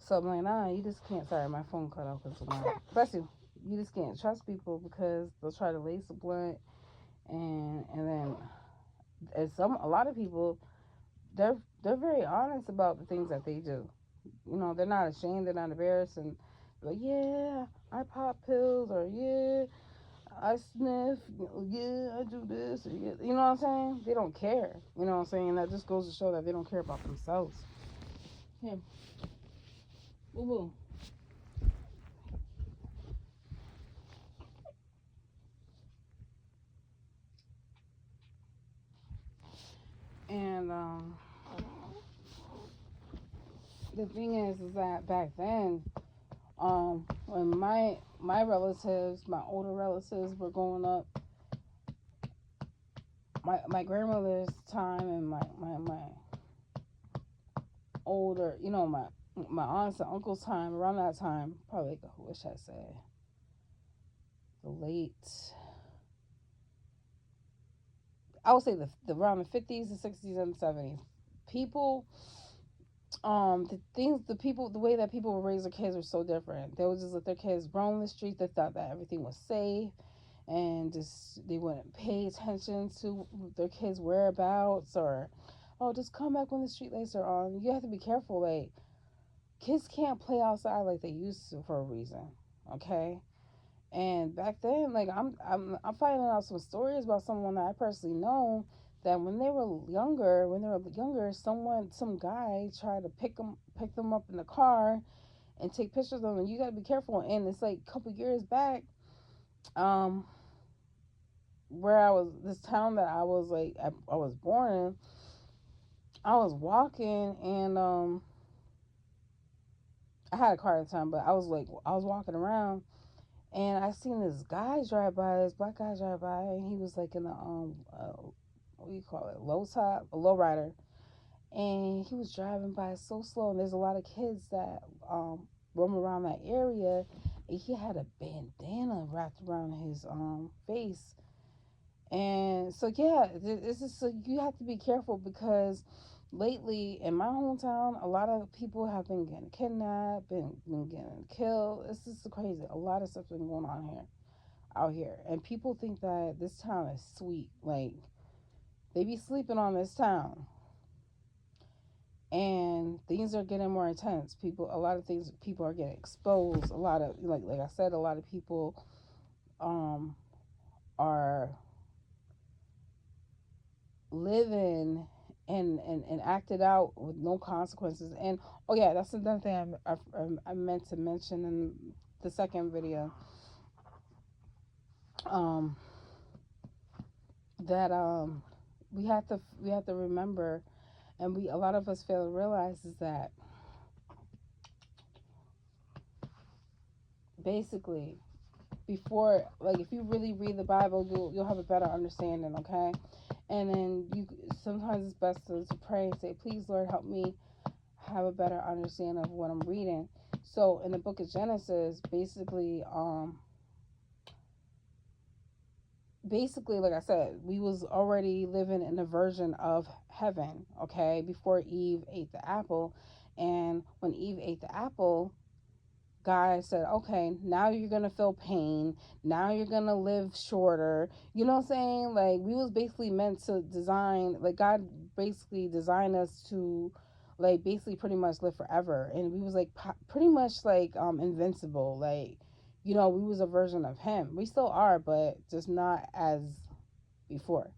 So I'm like, nah, you just can't. Sorry, my phone cut off because of my. Bless you. You just can't trust people because they'll try to lace a blunt, and then and a lot of people, they're very honest about the things that they do. You know, they're not ashamed, they're not embarrassed, and like, yeah, I pop pills, or yeah, I sniff, yeah, I do this, or yeah, you know what I'm saying? They don't care. You know what I'm saying? That just goes to show that they don't care about themselves. Yeah, boo boo. And the thing is that back then, when my relatives, my older relatives were growing up, my grandmother's time and my older, you know, my aunts and uncles' time, around that time, probably like, what should I say, the late, I would say the around the 50s, the 60s, and 70s. People, the people, the way that people would raise their kids were so different. They would just let their kids roam the streets. They thought that everything was safe, and just they wouldn't pay attention to their kids' whereabouts, or oh, just come back when the street lights are on. You have to be careful. Like, kids can't play outside like they used to for a reason. Okay. And back then, like, I'm finding out some stories about someone that I personally know, that when they were younger, some guy tried to pick them up in the car and take pictures of them. And you got to be careful. And it's like a couple years back, um, where this town that I was born in. I was walking, and I had a car at the time, but I was walking around, and I seen this guy drive by, this black guy drive by, and he was like in a what do you call it, a low rider, and he was driving by so slow. And there's a lot of kids that roam around that area, and he had a bandana wrapped around his face. And so yeah, it's just, so you have to be careful, because lately in my hometown, a lot of people have been getting kidnapped, been getting killed. It's just crazy. A lot of stuff's been going on here, out here, and people think that this town is sweet. Like, they be sleeping on this town, and things are getting more intense. A lot of things, people are getting exposed. A lot of, like I said, a lot of people um are living and acted out with no consequences. And oh yeah, that's another thing I meant to mention in the second video. Um, that we have to remember, and we a lot of us fail to realize, is that basically, before, like, if you really read the Bible, you'll have a better understanding. Okay. And then sometimes it's best to pray and say, please, Lord, help me have a better understanding of what I'm reading. So in the book of Genesis, basically, like I said, we was already living in a version of heaven, okay, before Eve ate the apple. And when Eve ate the apple, God said, okay, now you're gonna feel pain, now you're gonna live shorter. You know what I'm saying? Like, we was basically meant to design, like, God basically designed us to, like, basically pretty much live forever. And we was like pretty much like invincible. Like, you know, we was a version of him. We still are, but just not as before.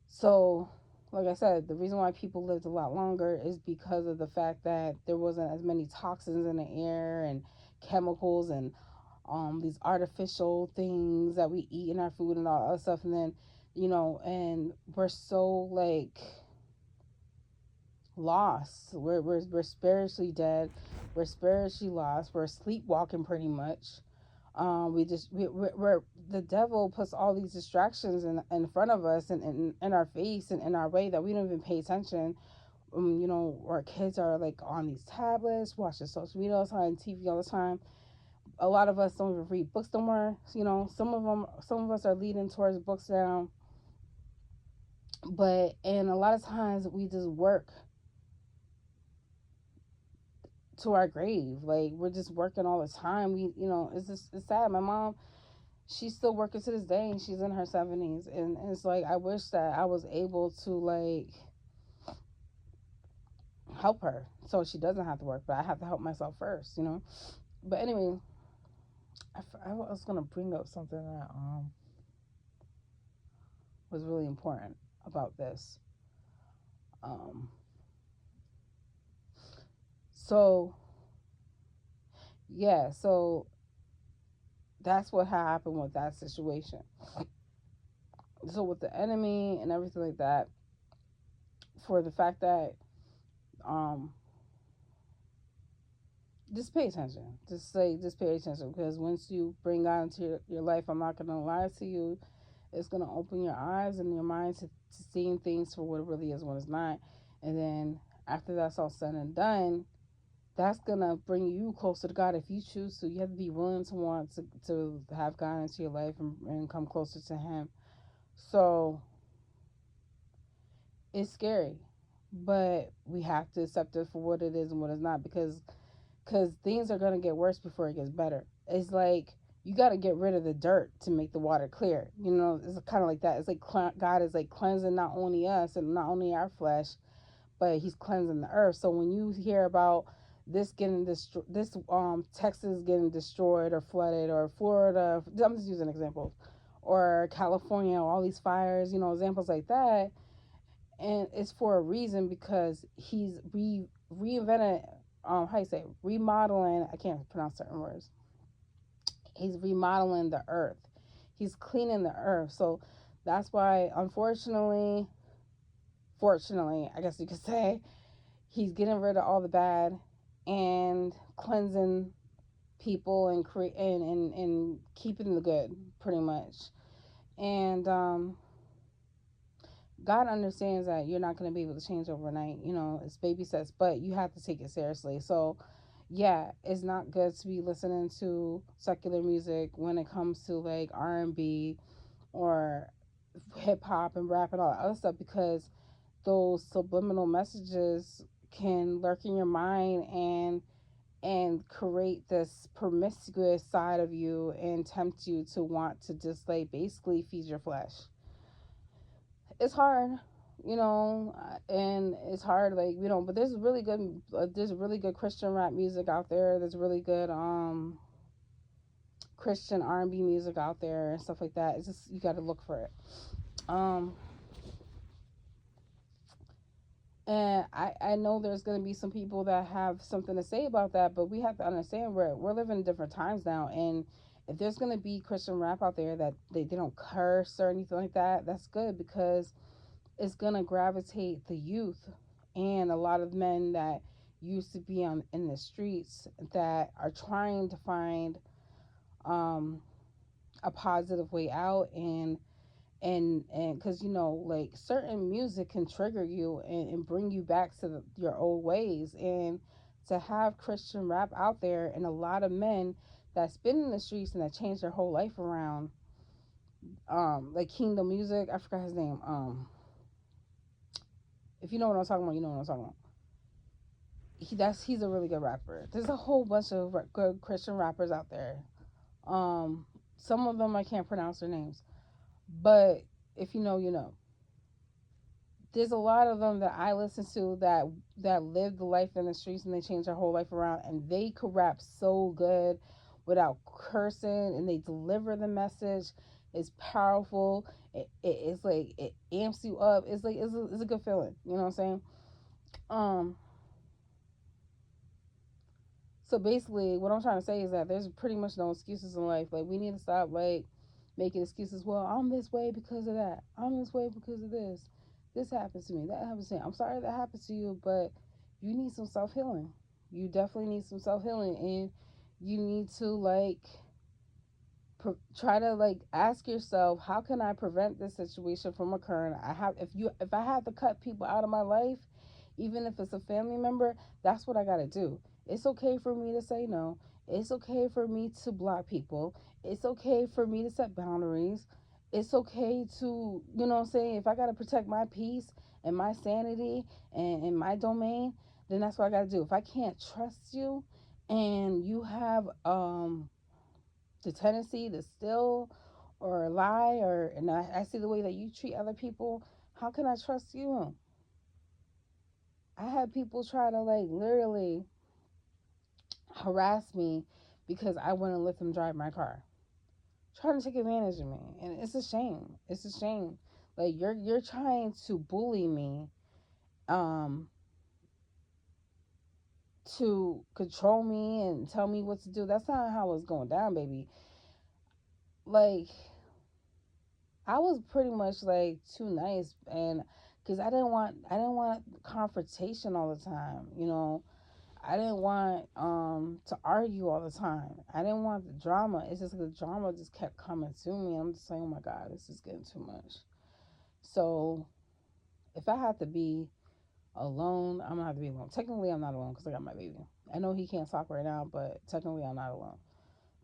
So, like I said, the reason why people lived a lot longer is because of the fact that there wasn't as many toxins in the air, and chemicals, and these artificial things that we eat in our food and all that stuff. And then, you know, and we're so, like, lost. We're spiritually dead. We're spiritually lost. We're sleepwalking pretty much. We're the devil puts all these distractions in front of us, and in our face and in our way, that we don't even pay attention. You know, our kids are like on these tablets, watching social media all the time, TV all the time. A lot of us don't even read books no more. You know, some of us are leading towards books now, and a lot of times we just work to our grave. Like, we're just working all the time. It's sad. My mom, she's still working to this day, and she's in her 70s, and it's like, I wish that I was able to, like, help her so she doesn't have to work, but I have to help myself first. But anyway, I was gonna bring up something that was really important about this. Um, so yeah, so that's what happened with that situation. So with the enemy and everything like that, for the fact that um just pay attention. Just pay attention, because once you bring God into your life, I'm not gonna lie to you, it's gonna open your eyes and your mind to seeing things for what it really is when it's not. And then after that's all said and done, that's gonna bring you closer to God if you choose to. You have to be willing to want to have God into your life and come closer to Him. So it's scary, but we have to accept it for what it is and what it's not, because things are gonna get worse before it gets better. It's like you got to get rid of the dirt to make the water clear. It's kind of like that. It's like God is like cleansing not only us and not only our flesh, but He's cleansing the earth. So when you hear about this getting destroyed, this Texas getting destroyed or flooded, or Florida, I'm just using examples, or California, all these fires, examples like that, and it's for a reason, because He's reinvented, how you say, remodeling. I can't pronounce certain words. He's remodeling the earth. He's cleaning the earth. So that's why, unfortunately, fortunately, I guess you could say, He's getting rid of all the bad and cleansing people and and keeping the good, pretty much. And God understands that you're not going to be able to change overnight. It's baby steps, but you have to take it seriously. So yeah, it's not good to be listening to secular music when it comes to like R&B or hip hop and rap and all that other stuff, because those subliminal messages can lurk in your mind and create this promiscuous side of you and tempt you to want to just like basically feed your flesh. It's hard, and it's hard, like, but there's really good Christian rap music out there. There's really good Christian R&B music out there and stuff like that. It's just, you got to look for it. Um, and I know there's going to be some people that have something to say about that, but we have to understand we're living in different times now. And if there's going to be Christian rap out there that they don't curse or anything like that, that's good, because it's going to gravitate the youth and a lot of men that used to be in the streets that are trying to find um, a positive way out. And because like, certain music can trigger you and bring you back to your old ways. And to have Christian rap out there, and a lot of men that's been in the streets and that changed their whole life around, like Kingdom Music, I forgot his name. If you know what I'm talking about, you know what I'm talking about. He's a really good rapper. There's a whole bunch of good Christian rappers out there. Um, some of them I can't pronounce their names, but if you know, you know. There's a lot of them that I listen to that live the life in the streets, and they change their whole life around, and they could rap so good without cursing, and they deliver the message. It's powerful. It's like it amps you up. It's like it's a good feeling. You know what I'm saying? Um, So basically, what I'm trying to say is that there's pretty much no excuses in life. Like, we need to stop like making excuses. Well, I'm this way because of that. I'm this way because of this. This happens to me. That happens to me. I'm sorry that happened to you, but you need some self healing. You definitely need some self healing, and you need to like try to like ask yourself, how can I prevent this situation from occurring? If I have to cut people out of my life, even if it's a family member, that's what I got to do. It's okay for me to say no. It's okay for me to block people. It's okay for me to set boundaries. It's okay to, you know what I'm saying, if I got to protect my peace and my sanity and my domain, then that's what I got to do. If I can't trust you and you have the tendency to steal or lie, or and I see the way that you treat other people, how can I trust you? I had people try to like literally harass me because I wouldn't let them drive my car, trying to take advantage of me, and it's a shame. It's a shame. Like you're trying to bully me, um, to control me and tell me what to do. That's not how it's going down, baby. Like I was pretty much like too nice, and because I didn't want confrontation all the time. I didn't want to argue all the time. I didn't want the drama. It's just the drama just kept coming to me. I'm just saying, oh my god, this is getting too much. So if I have to be alone, I'm gonna have to be alone. Technically, I'm not alone because I got my baby. I know he can't talk right now, but technically, I'm not alone.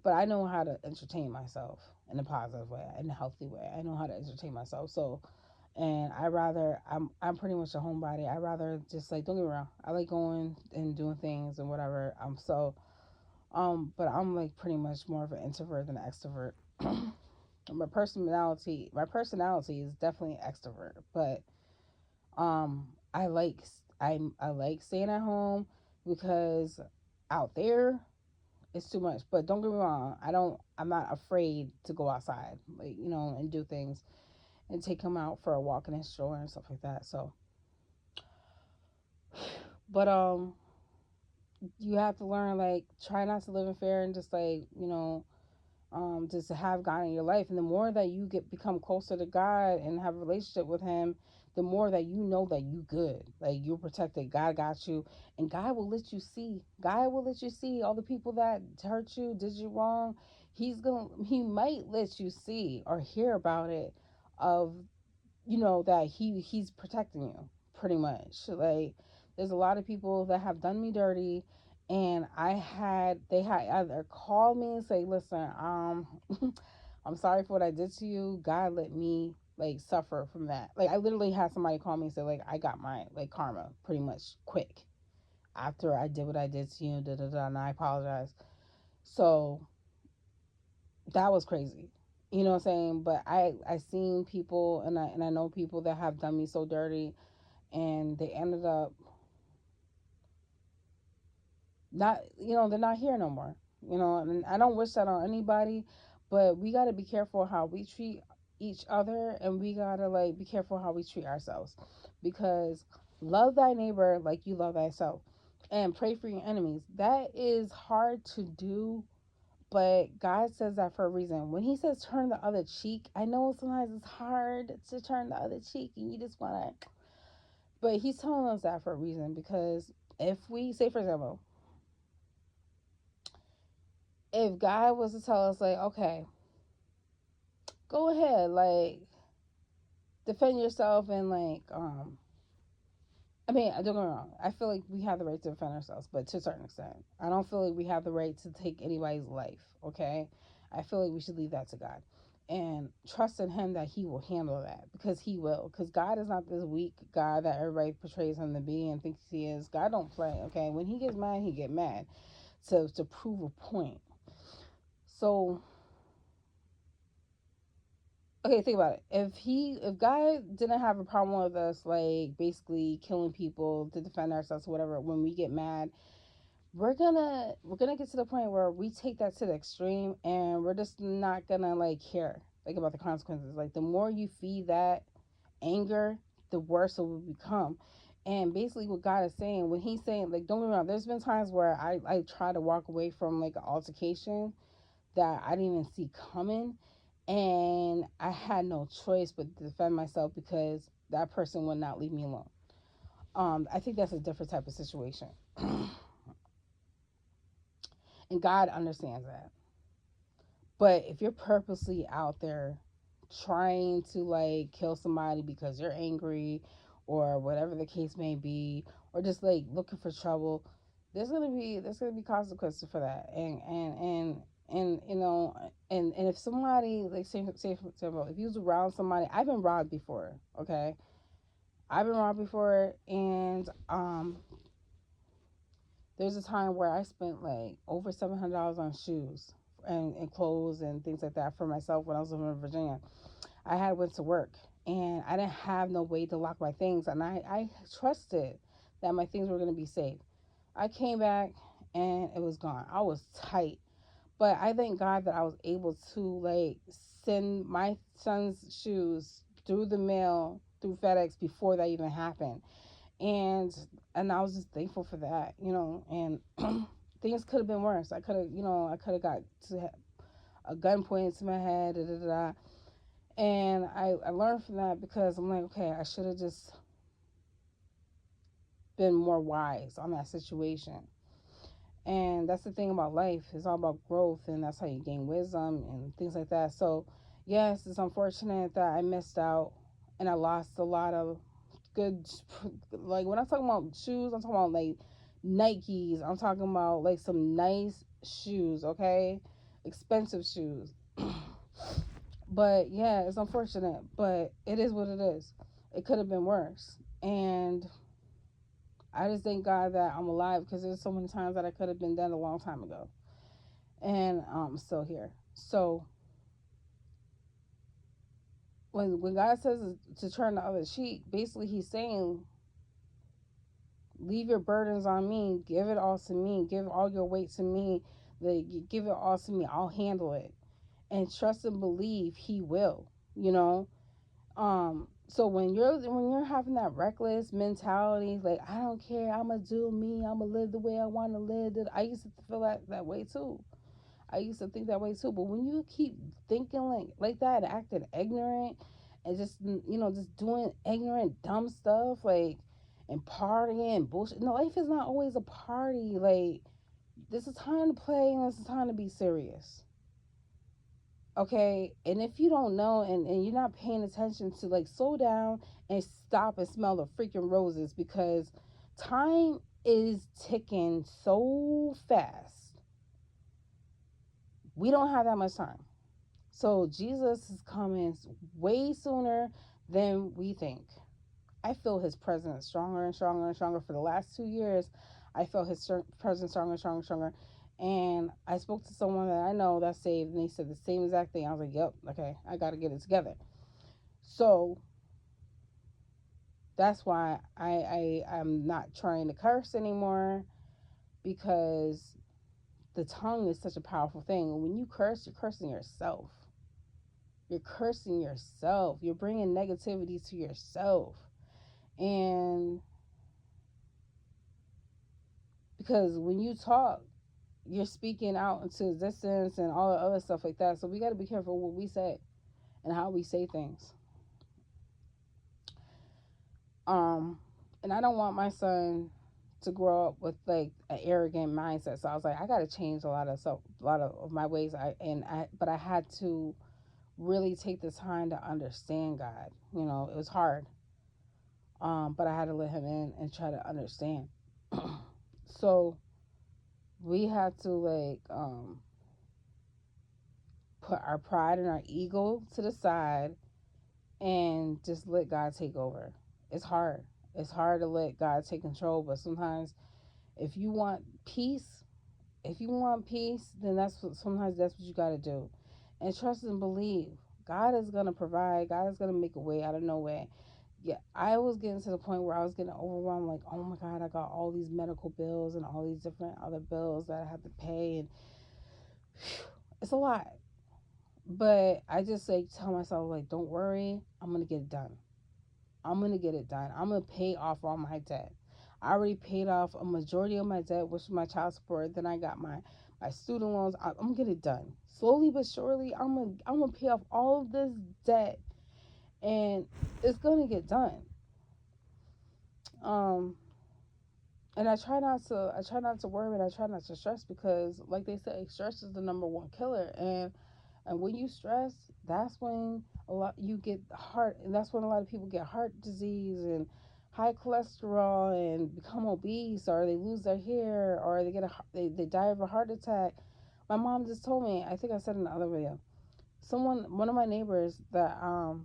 But I know how to entertain myself in a positive way, in a healthy way. I know how to entertain myself. So, and I'm pretty much a homebody. I rather just like, don't get me wrong, I like going and doing things and whatever. But I'm like pretty much more of an introvert than an extrovert. My personality is definitely extrovert, but um, I like I like staying at home because out there it's too much. But don't get me wrong, I'm not afraid to go outside, like and do things and take him out for a walk in his stroller and stuff like that. So, but you have to learn, like, try not to live in fear and just like just to have God in your life. And the more that you become closer to God and have a relationship with Him, the more that you know that you good, like you're protected. God got you, and God will let you see. God will let you see all the people that hurt you, did you wrong. He might let you see or hear about it, of that he's protecting you, pretty much. Like, there's a lot of people that have done me dirty, and they had either call me and say, listen, I'm sorry for what I did to you. God let me like suffer from that. Like, I literally had somebody call me and say, like, I got my like karma pretty much quick after I did what I did to you, da da da, and I apologize. So that was crazy. You know what I'm saying? But I seen people, and I know people that have done me so dirty, and they ended up not, they're not here no more. And I don't wish that on anybody, but we got to be careful how we treat each other, and we got to like be careful how we treat ourselves, because love thy neighbor like you love thyself, and pray for your enemies. That is hard to do, but God says that for a reason. When He says turn the other cheek, I know sometimes it's hard to turn the other cheek and you just want to, but He's telling us that for a reason, because if we say, for example, if God was to tell us, like, okay, go ahead, like, defend yourself, and like, I mean, don't get me wrong. I feel like we have the right to defend ourselves, but to a certain extent, I don't feel like we have the right to take anybody's life. Okay, I feel like we should leave that to God and trust in Him that He will handle that, because He will. Because God is not this weak God that everybody portrays Him to be and thinks He is. God don't play. Okay, when He gets mad, He get mad to prove a point. So, okay, think about it. If God didn't have a problem with us, like, basically killing people to defend ourselves or whatever, when we get mad, we're gonna get to the point where we take that to the extreme, and we're just not gonna like care like about the consequences. Like, the more you feed that anger, the worse it will become. And basically what God is saying, when He's saying, like, don't get me wrong, there's been times where I try to walk away from like an altercation that I didn't even see coming, and I had no choice but to defend myself because that person would not leave me alone. I think that's a different type of situation. And God understands that. But if you're purposely out there trying to like kill somebody because you're angry, or whatever the case may be, or just like looking for trouble, there's gonna be consequences for that. And and if somebody, like, say for example, if you was around somebody, I've been robbed before. Okay, I've been robbed before, and There's a time where I spent like over $700 on shoes and clothes and things like that for myself when I was living in Virginia. I had went to work and I didn't have no way to lock my things, and I trusted that my things were going to be safe. I came back and it was gone. I was tight. But I thank God that I was able to like send my son's shoes through the mail through FedEx before that even happened. And I was just thankful for that, and things could have been worse. I could have got to a gun pointed to my head, da, da, da, da. And I learned from that because I'm like, okay, I should have just been more wise on that situation. And that's the thing about life. It's all about growth, and that's how you gain wisdom and things like that. So, yes, it's unfortunate that I missed out and I lost a lot of good, like when I'm talking about shoes, I'm talking about like Nikes. I'm talking about like some nice shoes, okay? Expensive shoes. But yeah, it's unfortunate, but it is what it is. It could have been worse. And I just thank God that I'm alive because there's so many times that I could have been dead a long time ago. And I'm still here. So when God says to turn the other cheek, basically He's saying, leave your burdens on me, give it all to me, give all your weight to me, give it all to me. I'll handle it, and trust and believe He will. You know. So when you're having that reckless mentality, like I don't care, I'ma do me, I'ma live the way I want to live. I used to feel that way too. I used to think that way too. But when you keep thinking like that and acting ignorant and just doing ignorant dumb stuff like and partying and bullshit. No, life is not always a party. Like this is time to play and this is time to be serious. Okay, and if you don't know and you're not paying attention to like slow down and stop and smell the freaking roses because time is ticking so fast. We don't have that much time. So Jesus is coming way sooner than we think. I feel his presence stronger and stronger and stronger for the last 2 years. I felt his presence stronger and stronger and stronger. And I spoke to someone that I know that's saved, and they said the same exact thing. I was like, yep, okay, I got to get it together. So that's why I'm not trying to curse anymore because the tongue is such a powerful thing. And when you curse, you're cursing yourself. You're cursing yourself. You're bringing negativity to yourself. And because when you talk, you're speaking out into existence and all the other stuff like that. So we got to be careful what we say and how we say things. Um, and I don't want my son to grow up with like an arrogant mindset. So I was like, I got to change a lot of my ways. But I had to really take the time to understand God. It was hard. But I had to let him in and try to understand. So we had to put our pride and our ego to the side and just let God take over. It's hard. It's hard to let God take control, but sometimes if you want peace, then sometimes that's what you got to do. And trust and believe. God is going to provide. God is going to make a way out of no way. Yeah, I was getting to the point where I was getting overwhelmed like, "Oh my God, I got all these medical bills and all these different other bills that I have to pay and it's a lot." But I just like tell myself like, "Don't worry, I'm going to get it done. I'm going to get it done. I'm going to pay off all my debt." I already paid off a majority of my debt, which was my child support. Then I got my student loans. I'm going to get it done. Slowly but surely, I'm going to pay off all of this debt and it's going to get done. Um and I try not to worry and I try not to stress because like they say, stress is the number one killer. And when you stress, that's when that's when a lot of people get heart disease and high cholesterol and become obese, or they lose their hair, or they die of a heart attack. My mom just told me, I think I said in the other video, one of my neighbors that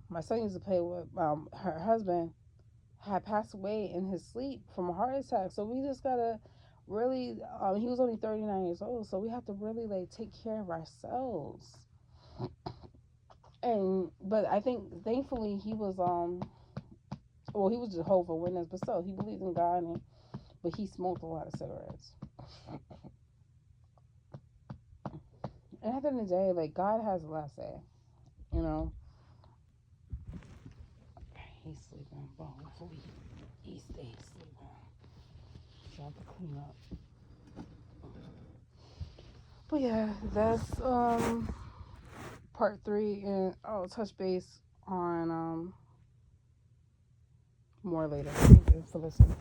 my son used to play with, her husband had passed away in his sleep from a heart attack. So we just gotta really, he was only 39 years old, so we have to really like take care of ourselves. And but I think thankfully he was well, he was Jehovah Witness, but still he believed in God, and but he smoked a lot of cigarettes. And at the end of the day, like, God has the last say, you know. He's sleeping, but hopefully he stays sleeping. So I have to clean up. But yeah, that's part 3, and I'll touch base on more later. Thank you for listening.